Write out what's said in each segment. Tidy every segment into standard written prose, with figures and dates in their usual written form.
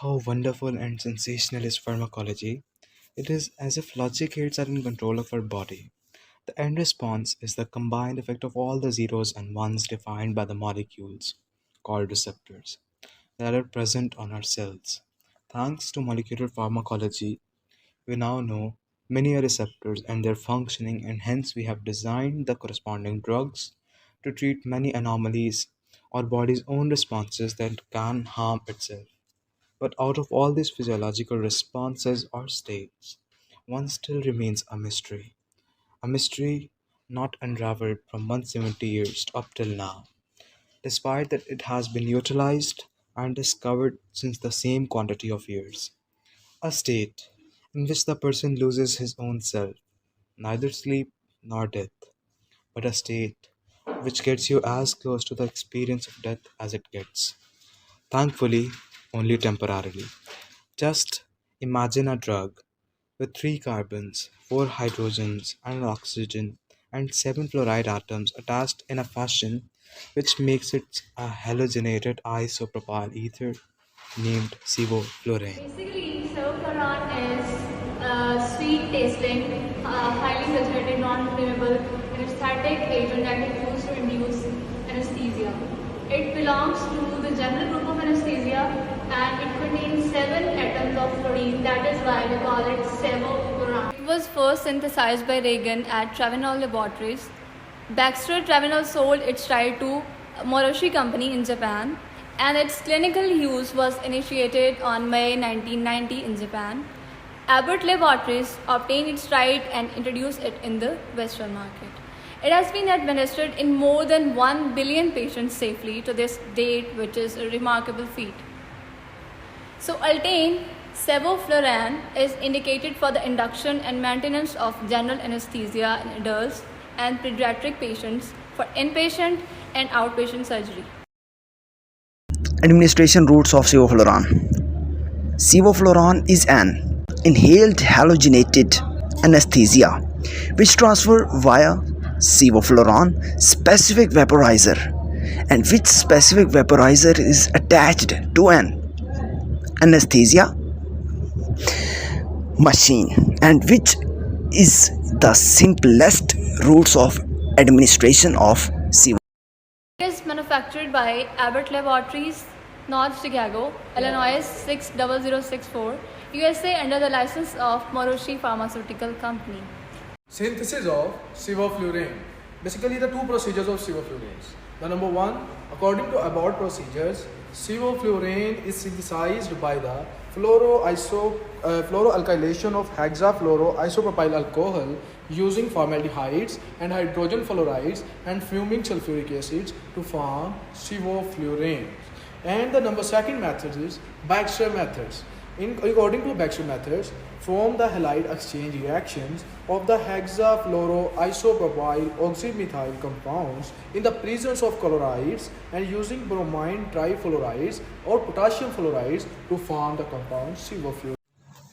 How wonderful and sensational is pharmacology! It is as if logic gates are in control of our body. The end response is the combined effect of all the zeros and ones defined by the molecules, called receptors, that are present on our cells. Thanks to molecular pharmacology, we now know many are receptors and their functioning, and hence we have designed the corresponding drugs to treat many anomalies or body's own responses that can harm itself. But out of all these physiological responses or states, one still remains a mystery not unraveled from 170 years up till now, despite that it has been utilized and discovered since the same quantity of years. A state in which the person loses his own self, neither sleep nor death, but a state which gets you as close to the experience of death as it gets. Thankfully, only temporarily. Just imagine a drug with three carbons, four hydrogens, and an oxygen, and seven fluoride atoms attached in a fashion which makes it a halogenated isopropyl ether named sevoflurane. Basically, Sevoflurane is sweet tasting, highly saturated, non-flammable, anesthetic agent that is used to induce anesthesia. It belongs to the general group of anesthesia and it contains 7 atoms of fluorine. That is why we call it Sevoflurane. It was first synthesized by Reagan at Travenol Laboratories. Baxter Travenol sold its trial to Moroshi Company in Japan, and its clinical use was initiated on May 1990 in Japan. Abbott Laboratories obtained its right and introduced it in the Western market. It has been administered in more than 1 billion patients safely to this date, which is a remarkable feat. So, Altain Sevoflurane is indicated for the induction and maintenance of general anesthesia in adults and pediatric patients for inpatient and outpatient surgery. Administration routes of sevoflurane. Sevoflurane is an inhaled halogenated anesthesia which transfer via sevoflurane specific vaporizer, and which specific vaporizer is attached to an anesthesia machine, and which is the simplest routes of administration of sevoflurane. It is manufactured by Abbott Laboratories, North Chicago, Illinois 60064, USA under the license of Moroshi Pharmaceutical Company. Synthesis of sevoflurane. Basically, the two procedures of sevofluranes. The number one, according to Abbott procedures, sevoflurane is synthesized by the fluoroalkylation of hexafluoroisopropyl alcohol using formaldehydes and hydrogen fluorides and fuming sulfuric acids to form sevoflurane. And the number second method is Baxter methods. According to Baxter methods, form the halide exchange reactions of the hexafluoroisopropyl oxymethyl compounds in the presence of chlorides and using bromine trifluorides or potassium fluorides to form the compound sevoflurane.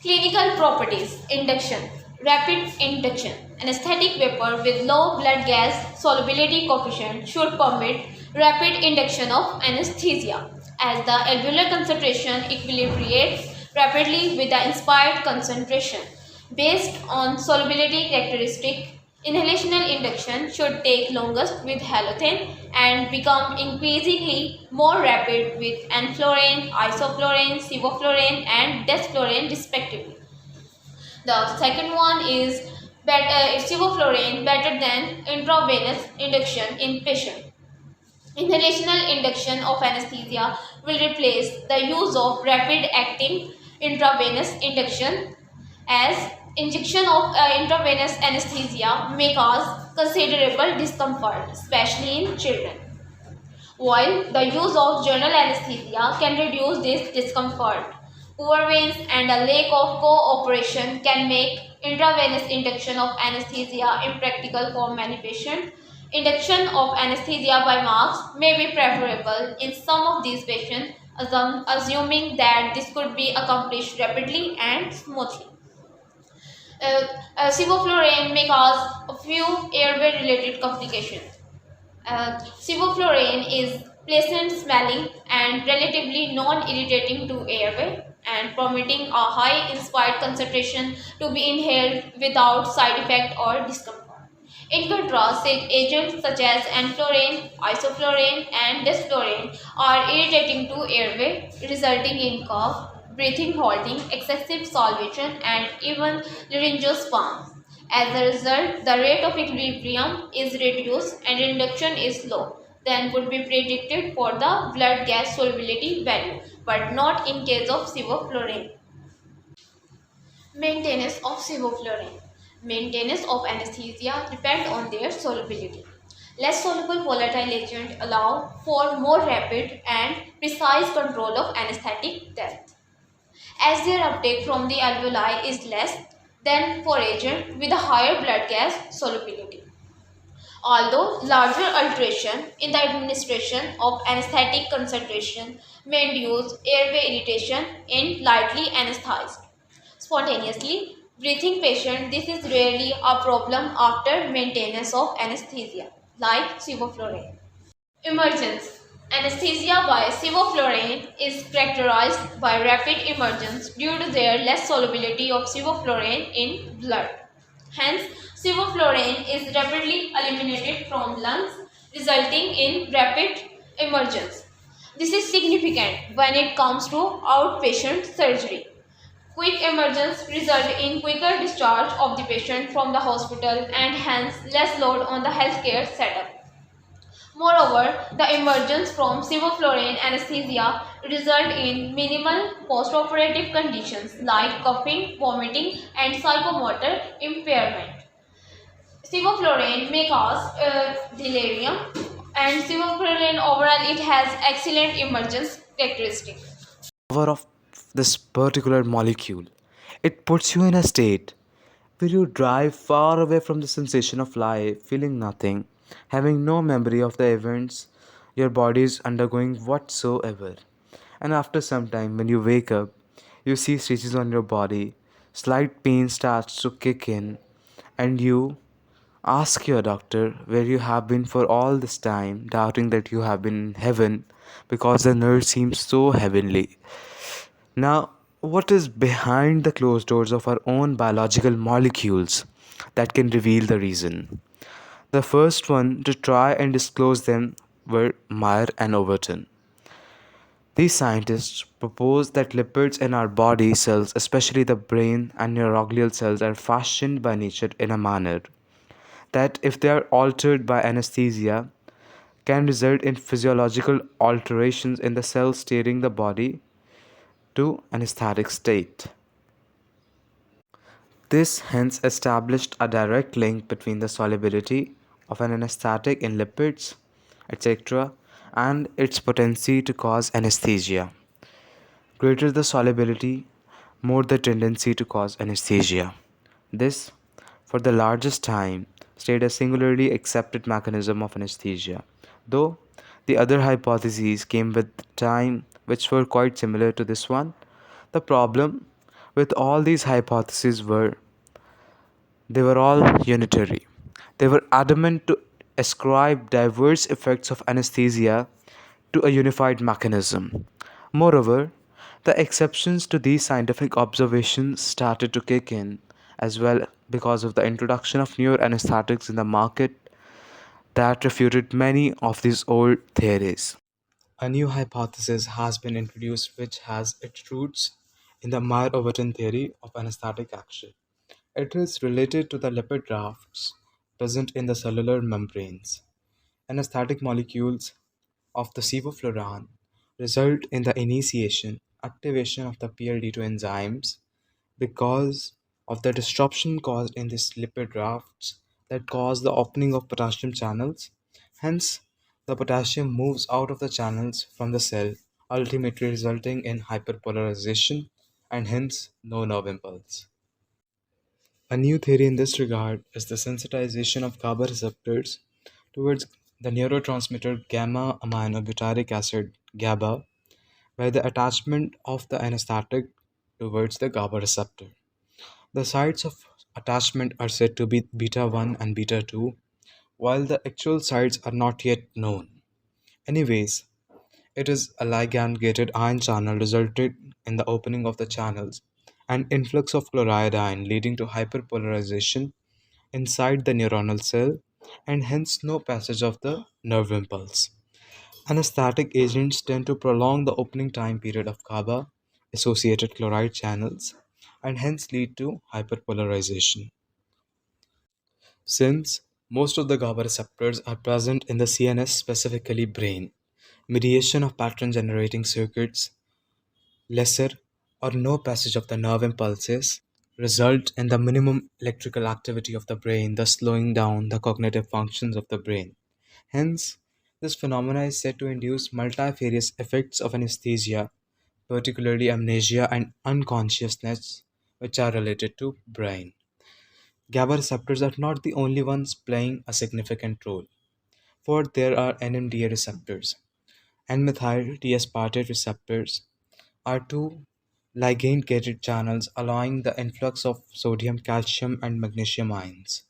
Clinical properties. Induction. Rapid induction. Anesthetic vapor with low blood gas solubility coefficient should permit rapid induction of anesthesia, as the alveolar concentration equilibrates rapidly with the inspired concentration. Based on solubility characteristic, inhalational induction should take longest with halothane and become increasingly more rapid with enflurane, isoflurane, sevoflurane and desflurane respectively. The second one is sevoflurane better than intravenous induction in patient. Inhalational induction of anesthesia will replace the use of rapid acting intravenous induction, as injection of intravenous anesthesia may cause considerable discomfort, especially in children, while the use of general anesthesia can reduce this discomfort. Poor veins and a lack of cooperation can make intravenous induction of anesthesia impractical for many patients. Induction of anesthesia by marks may be preferable in some of these patients, assuming that this could be accomplished rapidly and smoothly. Sevoflurane may cause a few airway related complications. Sevoflurane is pleasant smelling and relatively non-irritating to airway, and permitting a high inspired concentration to be inhaled without side effect or discomfort. In contrast, agents such as enflurane, isoflurane, and desflurane are irritating to airway, resulting in cough, breathing halting, excessive salivation, and even laryngospasm. As a result, the rate of equilibrium is reduced and induction is low than would be predicted for the blood gas solubility value, but not in case of sevoflurane. Maintenance of sevoflurane. Maintenance of anesthesia depend on their solubility. Less soluble volatile agents allow for more rapid and precise control of anesthetic death, as their uptake from the alveoli is less than for agents with a higher blood gas solubility. Although larger alteration in the administration of anesthetic concentration may induce airway irritation in lightly anesthetized, spontaneously breathing patient, this is rarely a problem after maintenance of anesthesia, like sevoflurane. Emergence. Anesthesia by sevoflurane is characterized by rapid emergence due to their less solubility of sevoflurane in blood. Hence, sevoflurane is rapidly eliminated from lungs, resulting in rapid emergence. This is significant when it comes to outpatient surgery. Quick emergence result in quicker discharge of the patient from the hospital and hence less load on the healthcare setup. Moreover, the emergence from sevoflurane anesthesia result in minimal postoperative conditions like coughing, vomiting, and psychomotor impairment. Sevoflurane may cause delirium, and sevoflurane overall it has excellent emergence characteristic. Power of this particular molecule. It puts you in a state where you drive far away from the sensation of life, feeling nothing, having no memory of the events your body is undergoing whatsoever. And after some time, when you wake up, you see stitches on your body, slight pain starts to kick in, and you ask your doctor where you have been for all this time, doubting that you have been in heaven because the nurse seems so heavenly. Now, what is behind the closed doors of our own biological molecules that can reveal the reason? The first one to try and disclose them were Meyer and Overton. These scientists proposed that lipids in our body cells, especially the brain and neuroglial cells, are fashioned by nature in a manner that, if they are altered by anesthesia, can result in physiological alterations in the cells steering the body to anesthetic state. This hence established a direct link between the solubility of an anesthetic in lipids, etc., and its potency to cause anesthesia. Greater the solubility, more the tendency to cause anesthesia. This, for the largest time, stayed a singularly accepted mechanism of anesthesia, though the other hypotheses came with time which were quite similar to this one. The problem with all these hypotheses were they were all unitary. They were adamant to ascribe diverse effects of anesthesia to a unified mechanism. Moreover, the exceptions to these scientific observations started to kick in as well because of the introduction of newer anesthetics in the market that refuted many of these old theories. A new hypothesis has been introduced which has its roots in the Meyer-Overton theory of anesthetic action. It is related to the lipid rafts present in the cellular membranes. Anesthetic molecules of the sevoflurane result in the initiation, activation of the PLD2 enzymes because of the disruption caused in these lipid rafts that cause the opening of potassium channels. Hence, the potassium moves out of the channels from the cell, ultimately resulting in hyperpolarization and hence no nerve impulse. A new theory in this regard is the sensitization of GABA receptors towards the neurotransmitter gamma aminobutyric acid GABA by the attachment of the anesthetic towards the GABA receptor. The sites of attachment are said to be beta 1 and beta 2, while the actual sites are not yet known. Anyways, It is a ligand-gated ion channel resulted in the opening of the channels and influx of chloride ion leading to hyperpolarization inside the neuronal cell and hence no passage of the nerve impulse. Anesthetic agents tend to prolong the opening time period of GABA associated chloride channels and hence lead to hyperpolarization. Since most of the GABA receptors are present in the CNS, specifically brain, mediation of pattern generating circuits, lesser or no passage of the nerve impulses result in the minimum electrical activity of the brain, thus slowing down the cognitive functions of the brain. Hence, this phenomena is said to induce multifarious effects of anesthesia, particularly amnesia and unconsciousness, which are related to brain. GABA receptors are not the only ones playing a significant role, for there are NMDA receptors and methyl D-aspartate receptors are two ligand-gated channels allowing the influx of sodium, calcium, and magnesium ions.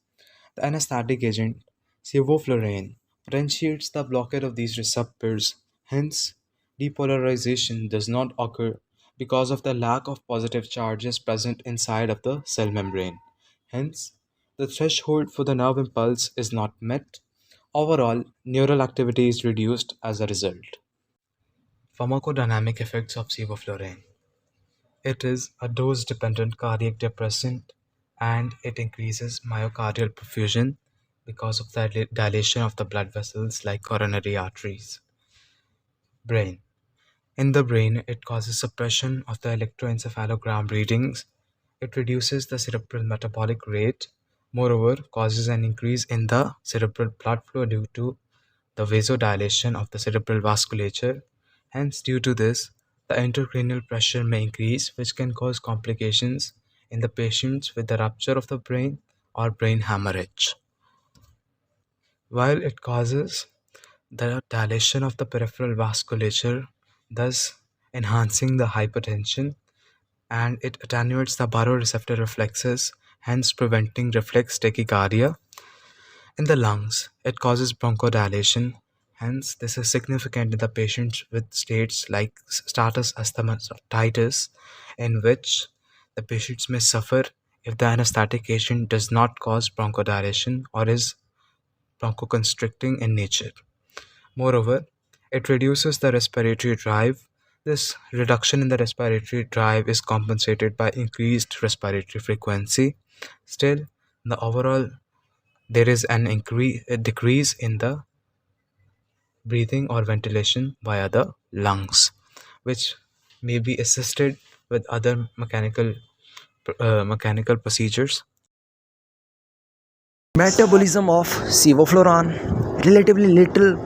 The anesthetic agent, sevoflurane, potentiates the blockade of these receptors. Hence, depolarization does not occur because of the lack of positive charges present inside of the cell membrane. Hence, the threshold for the nerve impulse is not met. Overall, neural activity is reduced as a result. Pharmacodynamic effects of sevoflurane. It is a dose-dependent cardiac depressant and it increases myocardial perfusion because of the dilation of the blood vessels like coronary arteries. Brain. In the brain, it causes suppression of the electroencephalogram readings. It reduces the cerebral metabolic rate. Moreover, causes an increase in the cerebral blood flow due to the vasodilation of the cerebral vasculature. Hence, due to this, the intracranial pressure may increase, which can cause complications in the patients with the rupture of the brain or brain hemorrhage. While it causes the dilation of the peripheral vasculature, thus enhancing the hypertension, and it attenuates the baroreceptor reflexes, hence preventing reflex tachycardia. In the lungs, it causes bronchodilation. Hence, this is significant in the patients with states like status asthmatitis, in which the patients may suffer if the anesthetic agent does not cause bronchodilation or is bronchoconstricting in nature. Moreover, it reduces the respiratory drive. This reduction in the respiratory drive is compensated by increased respiratory frequency. Still, the overall there is a decrease in the breathing or ventilation via the lungs, which may be assisted with other mechanical procedures. Metabolism of sevoflurane, relatively little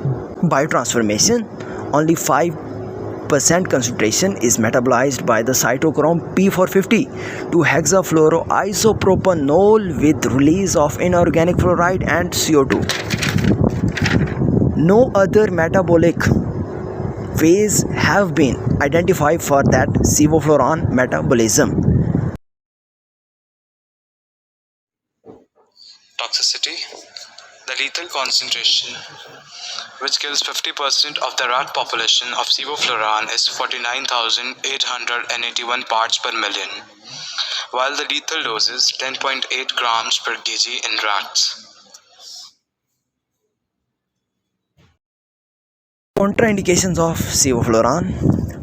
biotransformation, only 5% concentration is metabolized by the cytochrome P450 to hexafluoroisopropanol with release of inorganic fluoride and CO2. No other metabolic ways have been identified for that sevoflurane metabolism. Toxicity. The lethal concentration, which kills 50% of the rat population of sevoflurane, is 49,881 parts per million, while the lethal dose is 10.8 grams per kg in rats. Contraindications of sevoflurane.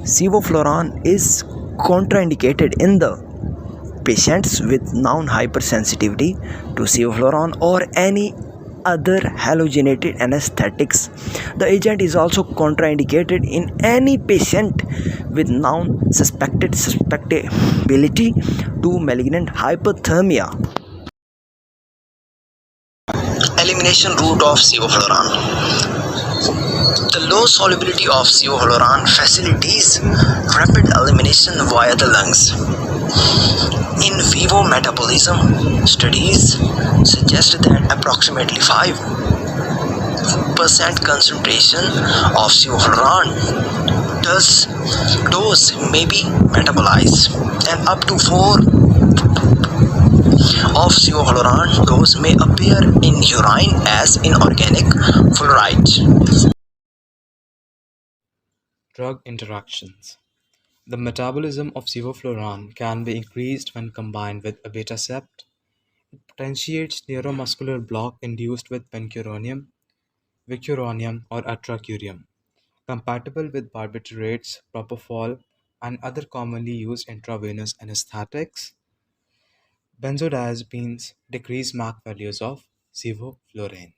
Sevoflurane is contraindicated in the patients with known hypersensitivity to sevoflurane or any other halogenated anesthetics. The agent is also contraindicated in any patient with known susceptibility to malignant hyperthermia. Elimination route of sevoflurane. The low solubility of sevoflurane facilitates rapid elimination via the lungs. In vivo metabolism studies suggest that approximately 5% concentration of sevoflurane dose may be metabolized, and up to 4 of sevoflurane dose may appear in urine as inorganic fluoride. Drug interactions. The metabolism of sevoflurane can be increased when combined with abatacept. It potentiates neuromuscular block induced with pancuronium, vicuronium, or atracurium, compatible with barbiturates, propofol, and other commonly used intravenous anesthetics. Benzodiazepines decrease MAC values of sevoflurane.